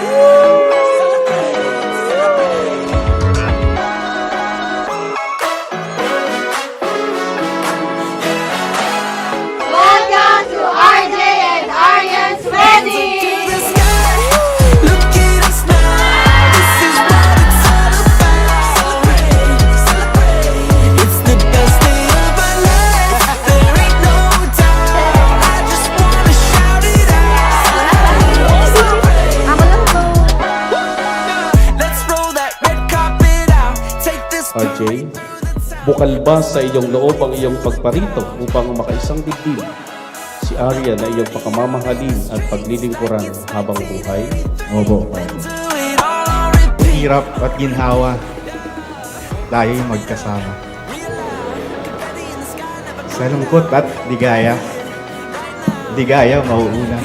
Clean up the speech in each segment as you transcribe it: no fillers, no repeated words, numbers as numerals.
Welcome to RJ and Aryan's wedding! RJ, bukal ba sa iyong loob ang iyong pagparito upang makaisang dibdib si Aryan na iyong pakamamahalin at paglilingkuran habang buhay? Opo, Father. Hirap at ginhawa, tayo'y magkasama. Sa lungkot at ligaya, mauuna.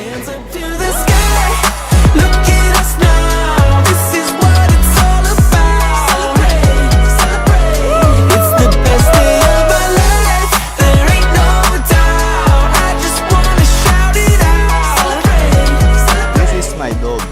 This is my dog.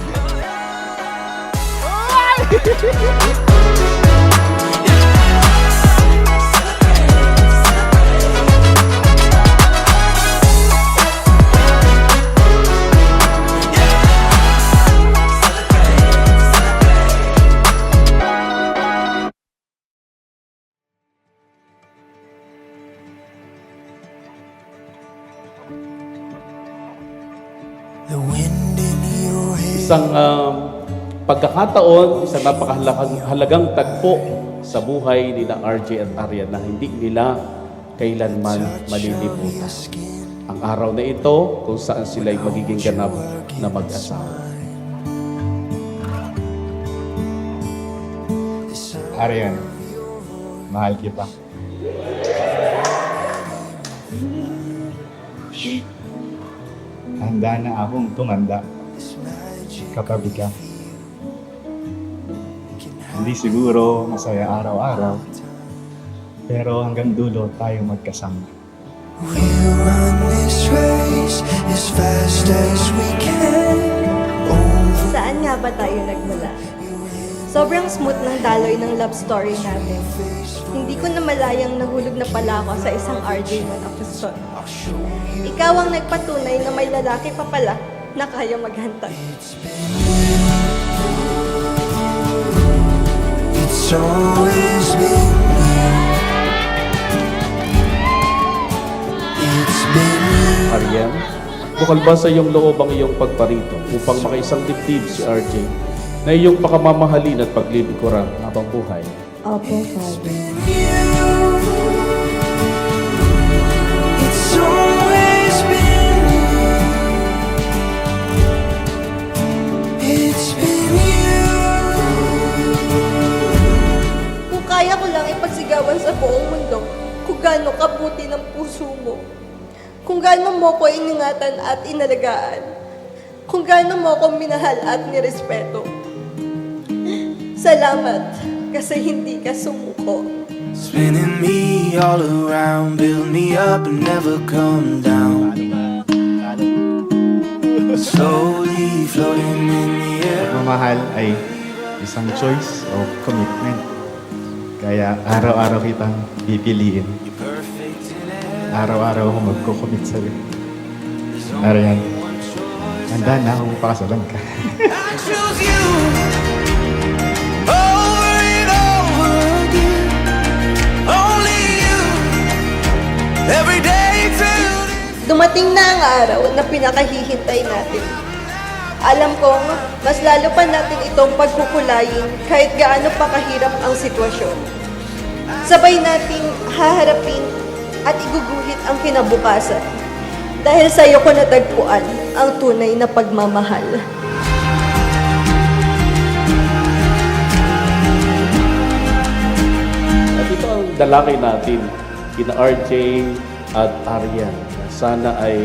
Isang pagkakataon, isang napakahalagang tagpo sa buhay ni RJ at Aryan na hindi nila kailanman malilimutan. Ang araw na ito kung saan sila'y magiging ganap na mag-asawa. Aryan, mahal kita. Handa na akong tumanda. Katabi ka. Hindi siguro masaya araw-araw, pero hanggang dulo tayo magkasama. We'll run this race as fast as we can. Saan nga ba tayo nagmula? Sobrang smooth ng daloy ng love story natin. Hindi ko na malayang nahulog na pala ako sa isang RJ man after. Ikaw ang nagpatunay na may lalaki pa pala na kaya maghantay. It's always been you. It's been you. Aryan, bukal ba sa iyong loob ang iyong pagparito upang makaisang dibdib si RJ na iyong pakamamahalin at paglilingkuran habang buhay? Opo, Father. It's always been you. It's been you. Kung kaya ko lang ipagsigawan sa buong mundo kung gaano kabuti ng puso mo, kung gaano mo ko iningatan at inalagaan, kung gaano mo ko minahal at nirespeto. Salamat kasi hindi ka sumuko. Spinning me all around, build me up and never come down. Slowly floating in the air. Pagmamahal ay isang choice o commitment. Kaya araw-araw kitang pipiliin. Araw-araw ako magko-commit sa'yo. Aryan, handa na akong pakasalan ka. I choose you over and over again. Only you. Every day till Dumating na ang araw na pinakahihintay natin. Alam kong mas lalo pa natin itong pagkukulayin kahit gaano pa kahirap ang sitwasyon. Sabay nating haharapin at iguguhit ang kinabukasan. Dahil sa iyo ko natagpuan ang tunay na pagmamahal. At ito ang dalakay natin, kina RJ at Aryan. Sana ay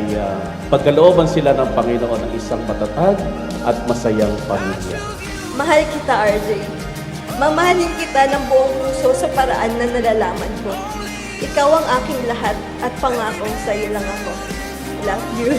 pagkalooban sila ng Panginoon ng isang matatag at masayang pamilya. Mahal kita, RJ. Mamahalin kita ng buong puso sa paraan na nalalaman ko. Ikaw ang aking lahat at pangakong sa'yo lang ako. Love you.